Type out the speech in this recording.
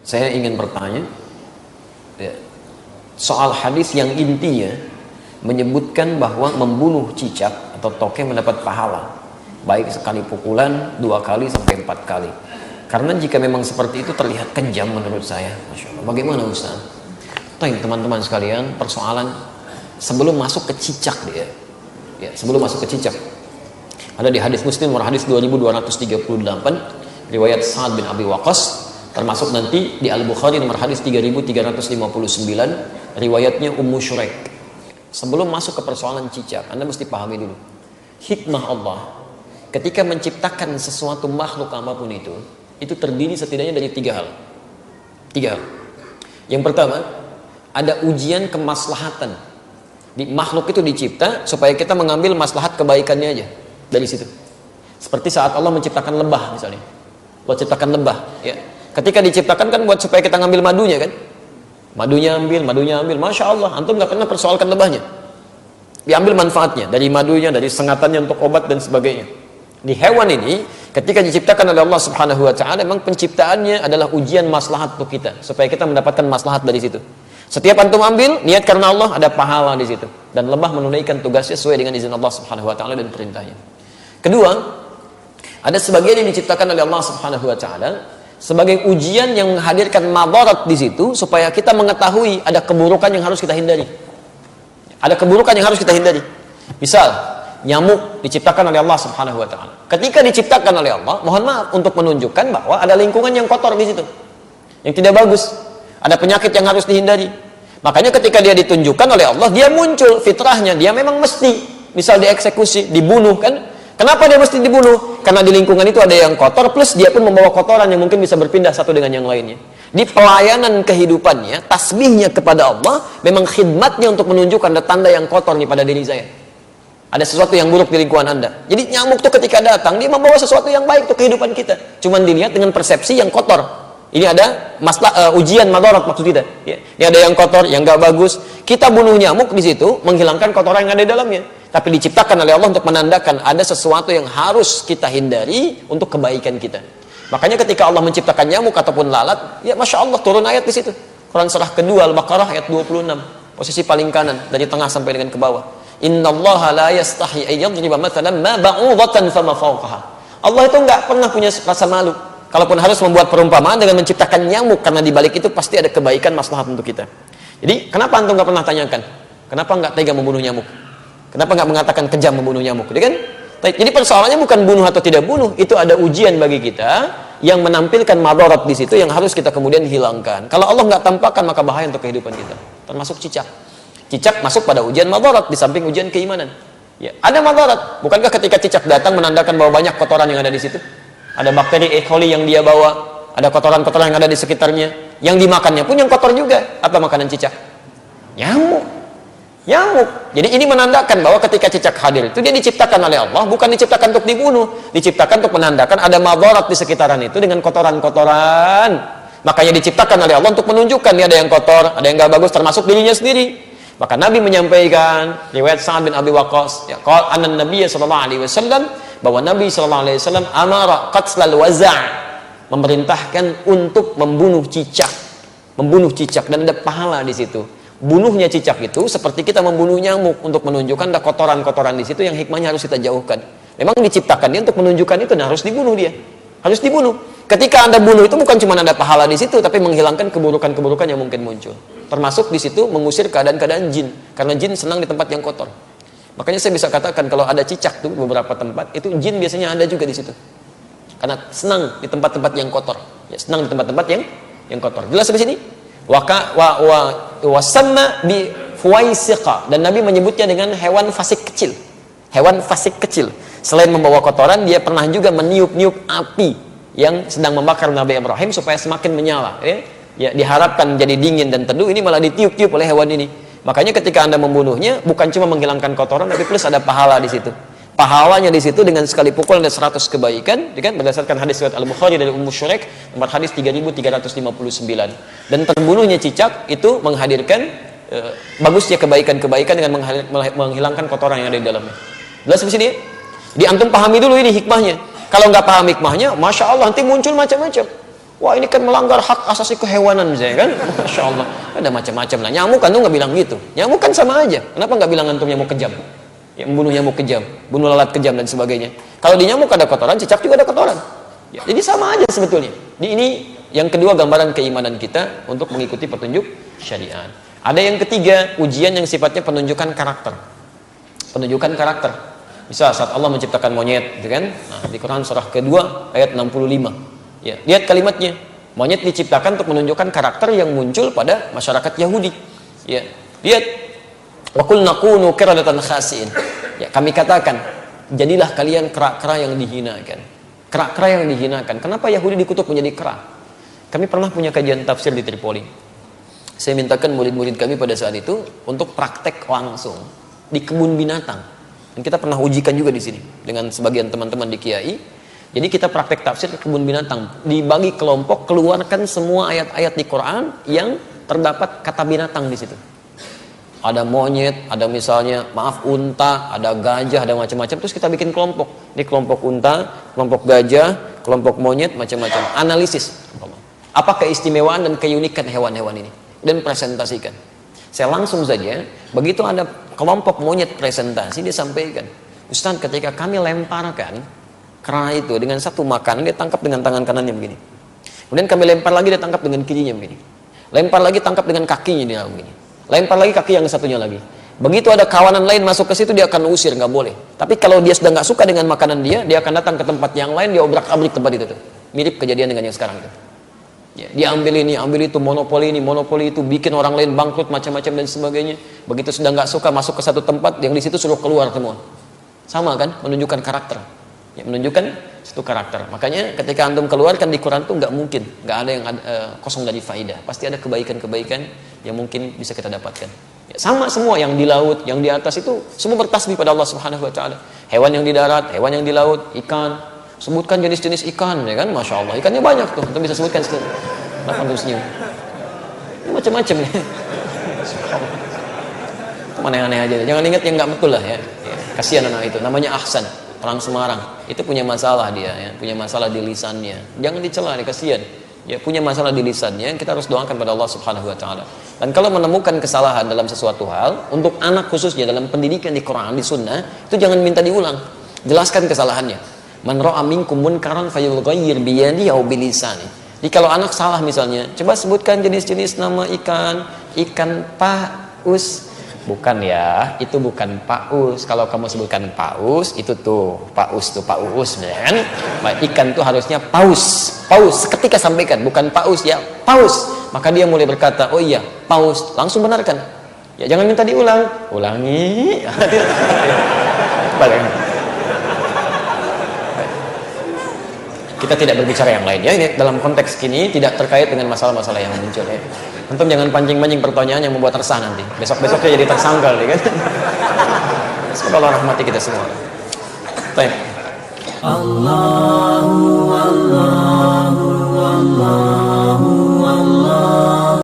Saya ingin bertanya ya, soal hadis yang intinya menyebutkan bahwa membunuh cicak atau tokek mendapat pahala, baik sekali pukulan, 2 kali sampai 4 kali. Karena jika memang seperti itu terlihat kejam menurut saya. Masya Allah. Bagaimana Ustaz? Teman-teman sekalian, persoalan sebelum masuk ke cicak dia. Ya, sebelum masuk ke cicak. Ada di hadis Muslim nomor hadis 2238 riwayat Sa'ad bin Abi Waqqas, termasuk nanti di Al-Bukhari nomor hadis 3359 riwayatnya Ummu Syuraik. Sebelum masuk ke persoalan cicak, Anda mesti pahami dulu hikmah Allah ketika menciptakan sesuatu makhluk apapun itu terdiri setidaknya dari 3 hal. 3 hal. Yang pertama, ada ujian kemaslahatan. Di makhluk itu dicipta supaya kita mengambil maslahat kebaikannya aja dari situ. Seperti saat Allah menciptakan lebah misalnya. Allah ciptakan lebah, ya. Ketika diciptakan kan buat supaya kita ngambil madunya kan. Madunya ambil, Masya Allah, antum gak pernah persoalkan lebahnya. Diambil manfaatnya, dari madunya, dari sengatannya untuk obat dan sebagainya. Di hewan ini, ketika diciptakan oleh Allah Subhanahu wa Ta'ala, memang penciptaannya adalah ujian maslahat untuk kita, supaya kita mendapatkan maslahat dari situ. Setiap antum ambil, niat karena Allah, ada pahala di situ. Dan lebah menunaikan tugasnya sesuai dengan izin Allah Subhanahu wa Ta'ala dan perintahnya. Kedua, ada sebagian yang diciptakan oleh Allah Subhanahu wa Ta'ala sebagai ujian yang menghadirkan madarat di situ, supaya kita mengetahui ada keburukan yang harus kita hindari. Ada keburukan yang harus kita hindari. Misal, nyamuk diciptakan oleh Allah Subhanahu wa Ta'ala. Ketika diciptakan oleh Allah, mohon maaf untuk menunjukkan bahwa ada lingkungan yang kotor di situ, yang tidak bagus. Ada penyakit yang harus dihindari. Makanya ketika dia ditunjukkan oleh Allah, dia muncul fitrahnya, dia memang mesti, misal dieksekusi, dibunuh kan? Kenapa dia mesti dibunuh? Karena di lingkungan itu ada yang kotor, plus dia pun membawa kotoran yang mungkin bisa berpindah satu dengan yang lainnya. Di pelayanan kehidupannya, tasbihnya kepada Allah, memang khidmatnya untuk menunjukkan ada tanda yang kotor nih pada diri saya. Ada sesuatu yang buruk di lingkungan Anda. Jadi nyamuk itu ketika datang, dia membawa sesuatu yang baik untuk kehidupan kita. Cuman dilihat dengan persepsi yang kotor. Ini ada ujian madarat maksud kita. Ya. Ini ada yang kotor, yang gak bagus. Kita bunuh nyamuk di situ, menghilangkan kotoran yang ada di dalamnya. Tapi diciptakan oleh Allah untuk menandakan ada sesuatu yang harus kita hindari untuk kebaikan kita. Makanya ketika Allah menciptakan nyamuk ataupun lalat, ya Masya Allah turun ayat di situ. Quran surah kedua Al-Baqarah ayat 26. Posisi paling kanan, dari tengah sampai dengan ke bawah. Innallaha la yastahi ayyadriba mathalan ma ba'udatan fama fawqaha. Allah itu enggak pernah punya rasa malu. Kalaupun harus membuat perumpamaan dengan menciptakan nyamuk, karena di balik itu pasti ada kebaikan maslahat untuk kita. Jadi, kenapa antum enggak pernah tanyakan? Kenapa enggak tega membunuh nyamuk? Kenapa enggak mengatakan kejam membunuh nyamuk? Jadi kan? Jadi persoalannya bukan bunuh atau tidak bunuh, itu ada ujian bagi kita yang menampilkan madarat di situ yang harus kita kemudian hilangkan. Kalau Allah enggak tampakkan, maka bahaya untuk kehidupan kita. Termasuk cicak. Cicak masuk pada ujian madarat di samping ujian keimanan. Ya, ada madarat. Bukankah ketika cicak datang menandakan bahwa banyak kotoran yang ada di situ? Ada bakteri E. coli yang dia bawa, ada kotoran-kotoran yang ada di sekitarnya. Yang dimakannya pun yang kotor juga. Apa makanan cicak? Nyamuk. Jadi ini menandakan bahwa ketika cicak hadir itu dia diciptakan oleh Allah, bukan diciptakan untuk dibunuh, diciptakan untuk menandakan ada madarat di sekitaran itu dengan kotoran-kotoran. Makanya diciptakan oleh Allah untuk menunjukkan ini ada yang kotor, ada yang gak bagus, termasuk dirinya sendiri. Maka Nabi menyampaikan riwayat Sa'ad bin Abi Waqqas, ya, qala anna Nabiy sallallahu alaihi wasallam, bahwa Nabi sallallahu alaihi wasallam amara qatlal waza', memerintahkan untuk membunuh cicak dan ada pahala di situ. Bunuhnya cicak itu seperti kita membunuh nyamuk untuk menunjukkan ada kotoran-kotoran di situ yang hikmahnya harus kita jauhkan. Memang diciptakan dia untuk menunjukkan itu, dan harus dibunuh dia. Harus dibunuh. Ketika Anda bunuh itu bukan cuma ada pahala di situ, tapi menghilangkan keburukan-keburukan yang mungkin muncul. Termasuk di situ mengusir keadaan-keadaan jin, karena jin senang di tempat yang kotor. Makanya saya bisa katakan kalau ada cicak tuh beberapa tempat, itu jin biasanya ada juga di situ. Karena senang di tempat-tempat yang kotor. Ya, senang di tempat-tempat yang kotor. Jelas di sini? Wasamma bi fuwaisiqa, dan Nabi menyebutnya dengan hewan fasik kecil. Hewan fasik kecil. Selain membawa kotoran, dia pernah juga meniup-niup api yang sedang membakar Nabi Ibrahim supaya semakin menyala. Ya, diharapkan jadi dingin dan teduh, ini malah ditiup-tiup oleh hewan ini. Makanya ketika Anda membunuhnya, bukan cuma menghilangkan kotoran, tapi plus ada pahala di situ. Pahalanya di situ dengan sekali pukul ada 100 kebaikan, kan? Berdasarkan hadis riwayat Al-Bukhari dari Ummu Syuraik nomor hadis 3359. Dan terbunuhnya cicak itu menghadirkan bagusnya kebaikan-kebaikan dengan menghilangkan kotoran yang ada di dalamnya. Jelas di sini? Di antum pahami dulu ini hikmahnya. Kalau nggak paham hikmahnya, Masya Allah nanti muncul macam-macam. wah ini kan melanggar hak asasi kehewanan misalnya kan. Masya Allah, ada macam-macam lah. Nyamuk kan tuh nggak bilang gitu. Nyamuk kan sama aja. Kenapa nggak bilang antum nyamuk kejam? Ya, membunuh nyamuk kejam, bunuh lalat kejam dan sebagainya. Kalau di nyamuk ada kotoran, cicak juga ada kotoran. Ya, jadi sama aja sebetulnya. Ini yang kedua gambaran keimanan kita untuk mengikuti petunjuk syariat. Ada yang ketiga, ujian yang sifatnya penunjukan karakter. Penunjukan karakter. Misal saat Allah menciptakan monyet, gitu kan? Nah, di Quran surah kedua ayat 65. Ya, lihat kalimatnya. Monyet diciptakan untuk menunjukkan karakter yang muncul pada masyarakat Yahudi. Ya, lihat. Wa qulna kunu qiradatan khasiin. Ya, kami katakan, jadilah kalian kera-kera yang dihinakan. Kera-kera yang dihinakan. Kenapa Yahudi dikutuk menjadi kera? Kami pernah punya kajian tafsir di Tripoli. Saya mintakan murid-murid kami pada saat itu untuk praktek langsung di kebun binatang. Dan kita pernah ujikan juga di sini dengan sebagian teman-teman di Kiai. Jadi kita praktek tafsir ke kebun binatang. Dibagi kelompok, keluarkan semua ayat-ayat di Quran yang terdapat kata binatang di situ. Ada monyet, ada misalnya maaf unta, ada gajah, ada macam-macam. Terus kita bikin kelompok. Ini kelompok unta, kelompok gajah, kelompok monyet, macam-macam. Analisis. Apa keistimewaan dan keunikan hewan-hewan ini? Dan presentasikan. Saya langsung saja, begitu ada kelompok monyet presentasi, dia sampaikan, Ustaz, ketika kami lemparkan kera itu dengan satu makanan, dia tangkap dengan tangan kanannya begini. Kemudian kami lempar lagi, dia tangkap dengan kirinya begini. Lempar lagi, tangkap dengan kakinya dia begini. Lempar lagi kaki yang satunya lagi. Begitu ada kawanan lain masuk ke situ, dia akan usir, nggak boleh. Tapi kalau dia sudah nggak suka dengan makanan dia akan datang ke tempat yang lain, dia obrak-abrik tempat itu tuh. Mirip kejadian dengan yang sekarang itu. Ya, dia ambil ini, ambil itu, monopoli ini, monopoli itu, bikin orang lain bangkrut macam-macam dan sebagainya. Begitu sudah nggak suka masuk ke satu tempat, yang di situ suruh keluar semua. Sama kan, menunjukkan karakter. Ya, menunjukkan satu karakter. Makanya ketika antum keluarkan di Quran tuh nggak mungkin, nggak ada yang kosong dari faidah. Pasti ada kebaikan-kebaikan yang mungkin bisa kita dapatkan. Ya, sama semua yang di laut, yang di atas itu semua bertasbih pada Allah Subhanahu Wa Taala. Hewan yang di darat, hewan yang di laut, ikan. Sebutkan jenis-jenis ikan, ya kan? Masya Allah, ikannya banyak tuh. Antum bisa sebutkan sekali. Kenapa antum senyum? Macam-macam ya. Mana yang aneh aja. Jangan ingat yang nggak betul lah ya. Kasihan anak itu. Namanya Ahsan, orang Semarang. Itu punya masalah dia, ya. Punya masalah di lisannya. Jangan dicela, kasihan. Ya, punya masalah di lisannya. Kita harus doakan pada Allah Subhanahu Wa Taala. Dan kalau menemukan kesalahan dalam sesuatu hal, untuk anak khususnya dalam pendidikan di Quran, di Sunnah, itu jangan minta diulang. Jelaskan kesalahannya. Man ra'a minkum munkaran falyughayyir bi yadihi aw bi lisani. Jadi kalau anak salah misalnya, coba sebutkan jenis-jenis nama ikan. Ikan paus. Bukan ya, itu bukan paus. Kalau kamu sebutkan paus, itu tuh paus tuh paus, kan? Ikan tuh harusnya paus. Paus. Seketika sampaikan, bukan paus ya, paus. Maka dia mulai berkata, oh iya, paus. Langsung benarkan. Ya jangan minta diulang. Ulangi. Balik. Kita tidak berbicara yang lain ya, ini dalam konteks kini tidak terkait dengan masalah-masalah yang muncul ya. Antum jangan pancing-pancing pertanyaan yang membuat resah nanti. Besok-besoknya jadi tersangkal ya kan. Semoga Allah rahmati kita semua. Baik. Allahu Allahu Allahu